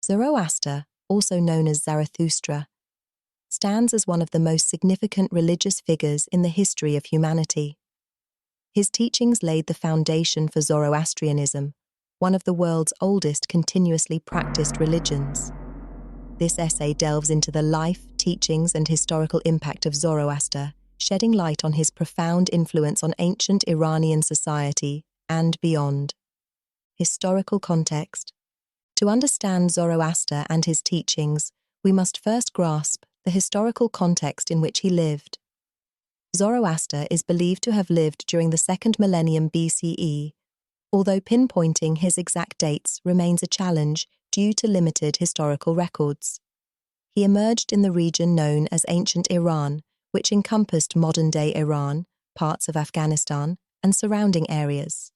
Zoroaster, also known as Zarathustra, stands as one of the most significant religious figures in the history of humanity. His teachings laid the foundation for Zoroastrianism, one of the world's oldest continuously practiced religions. This essay delves into the life, teachings, and historical impact of Zoroaster, shedding light on his profound influence on ancient Iranian society and beyond. Historical context. To understand Zoroaster and his teachings, we must first grasp the historical context in which he lived. Zoroaster is believed to have lived during the 2nd millennium BCE, although pinpointing his exact dates remains a challenge due to limited historical records. He emerged in the region known as ancient Iran, which encompassed modern-day Iran, parts of Afghanistan, and surrounding areas.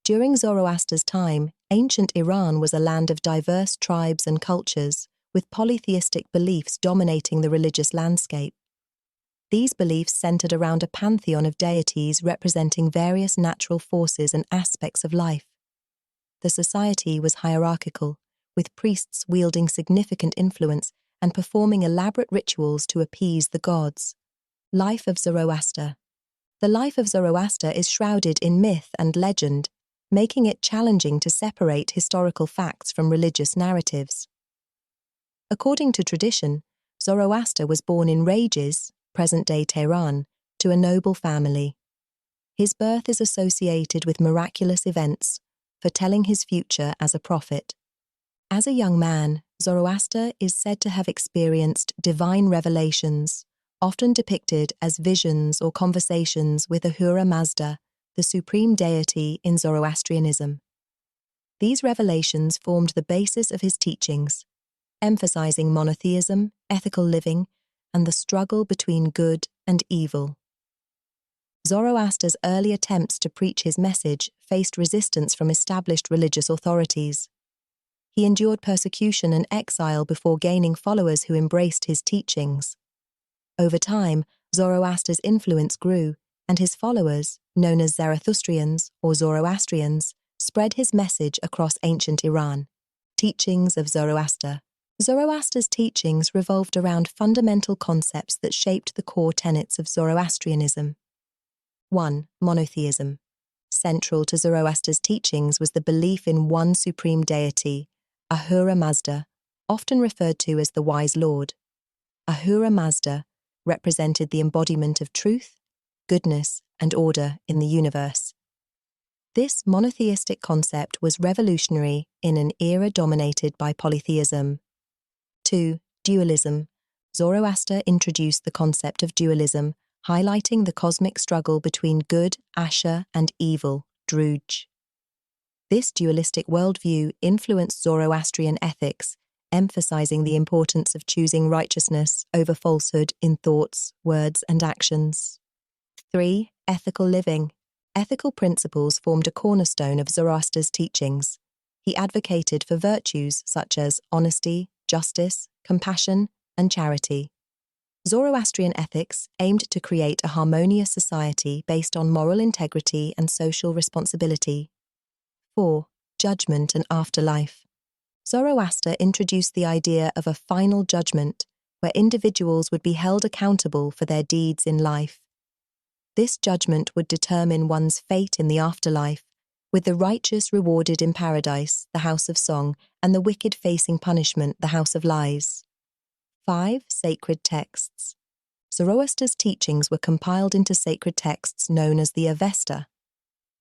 During Zoroaster's time, ancient Iran was a land of diverse tribes and cultures, with polytheistic beliefs dominating the religious landscape. These beliefs centered around a pantheon of deities representing various natural forces and aspects of life. The society was hierarchical, with priests wielding significant influence and performing elaborate rituals to appease the gods. Life of Zoroaster. The life of Zoroaster is shrouded in myth and legend, making it challenging to separate historical facts from religious narratives. According to tradition, Zoroaster was born in Rages, present-day Tehran, to a noble family. His birth is associated with miraculous events, foretelling his future as a prophet. As a young man, Zoroaster is said to have experienced divine revelations, often depicted as visions or conversations with Ahura Mazda, the supreme deity in Zoroastrianism. These revelations formed the basis of his teachings, emphasizing monotheism, ethical living, and the struggle between good and evil. Zoroaster's early attempts to preach his message faced resistance from established religious authorities. He endured persecution and exile before gaining followers who embraced his teachings. Over time, Zoroaster's influence grew, and his followers, known as Zarathustrians or Zoroastrians, spread his message across ancient Iran. Teachings of Zoroaster. Zoroaster's teachings revolved around fundamental concepts that shaped the core tenets of Zoroastrianism. 1. Monotheism. Central to Zoroaster's teachings was the belief in one supreme deity, Ahura Mazda, often referred to as the Wise Lord. Ahura Mazda represented the embodiment of truth, goodness, and order in the universe. This monotheistic concept was revolutionary in an era dominated by polytheism. 2. Dualism. Zoroaster introduced the concept of dualism, highlighting the cosmic struggle between good, Asher, and evil, Druj. This dualistic worldview influenced Zoroastrian ethics, emphasizing the importance of choosing righteousness over falsehood in thoughts, words, and actions. 3. Ethical living. Ethical principles formed a cornerstone of Zoroaster's teachings. He advocated for virtues such as honesty, justice, compassion, and charity. Zoroastrian ethics aimed to create a harmonious society based on moral integrity and social responsibility. 4. Judgment and afterlife. Zoroaster introduced the idea of a final judgment, where individuals would be held accountable for their deeds in life. This judgment would determine one's fate in the afterlife, with the righteous rewarded in paradise, the house of song, and the wicked facing punishment, the house of lies. 5. Sacred texts. Zoroaster's teachings were compiled into sacred texts known as the Avesta.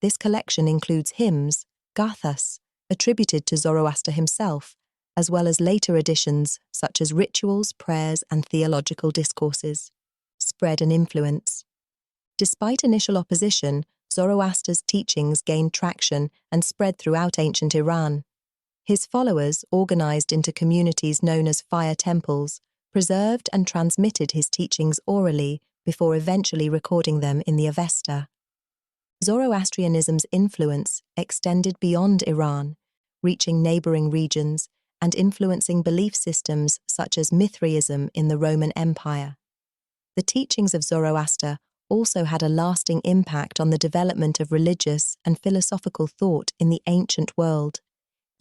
This collection includes hymns, gathas, attributed to Zoroaster himself, as well as later additions such as rituals, prayers, and theological discourses. Spread and influence. Despite initial opposition, Zoroaster's teachings gained traction and spread throughout ancient Iran. His followers, organized into communities known as fire temples, preserved and transmitted his teachings orally before eventually recording them in the Avesta. Zoroastrianism's influence extended beyond Iran, reaching neighboring regions and influencing belief systems such as Mithraism in the Roman Empire. The teachings of Zoroaster also had a lasting impact on the development of religious and philosophical thought in the ancient world,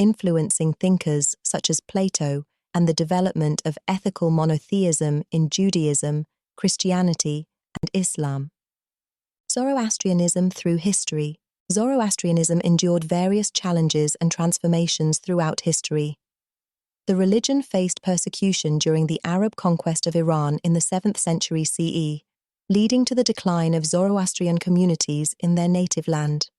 influencing thinkers such as Plato and the development of ethical monotheism in Judaism, Christianity, and Islam. Zoroastrianism through history. Zoroastrianism endured various challenges and transformations throughout history. The religion faced persecution during the Arab conquest of Iran in the 7th century CE, leading to the decline of Zoroastrian communities in their native land.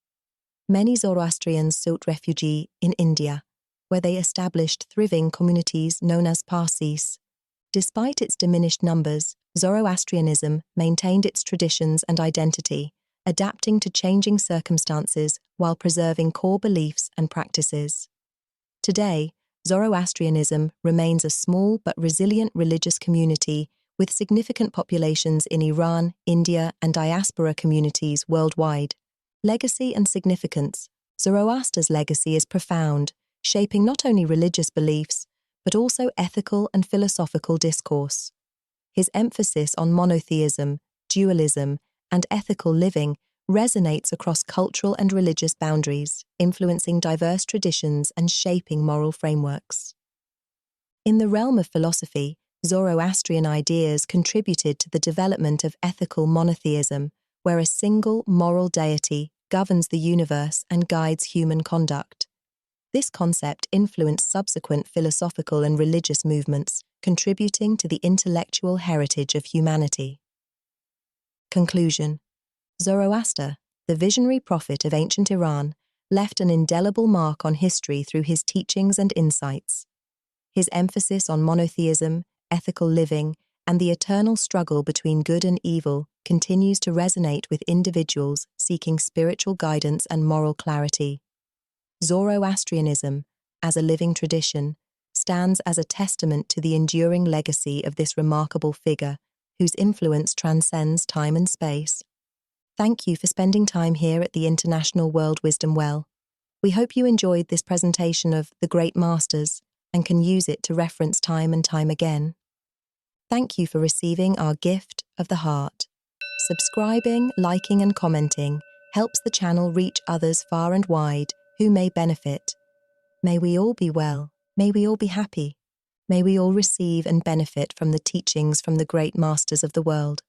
Many Zoroastrians sought refuge in India, where they established thriving communities known as Parsis. Despite its diminished numbers, Zoroastrianism maintained its traditions and identity, adapting to changing circumstances while preserving core beliefs and practices. Today, Zoroastrianism remains a small but resilient religious community with significant populations in Iran, India, and diaspora communities worldwide. Legacy and significance. Zoroaster's legacy is profound, shaping not only religious beliefs, but also ethical and philosophical discourse. His emphasis on monotheism, dualism, and ethical living resonates across cultural and religious boundaries, influencing diverse traditions and shaping moral frameworks. In the realm of philosophy, Zoroastrian ideas contributed to the development of ethical monotheism, where a single moral deity governs the universe and guides human conduct. This concept influenced subsequent philosophical and religious movements, contributing to the intellectual heritage of humanity. Conclusion. Zoroaster, the visionary prophet of ancient Iran, left an indelible mark on history through his teachings and insights. His emphasis on monotheism, ethical living, and the eternal struggle between good and evil continues to resonate with individuals seeking spiritual guidance and moral clarity. Zoroastrianism, as a living tradition, stands as a testament to the enduring legacy of this remarkable figure, whose influence transcends time and space. Thank you for spending time here at the International World Wisdom Well. We hope you enjoyed this presentation of the Great Masters and can use it to reference time and time again. Thank you for receiving our gift of the heart. Subscribing, liking, and commenting helps the channel reach others far and wide who may benefit. May we all be well. May we all be happy. May we all receive and benefit from the teachings from the great masters of the world.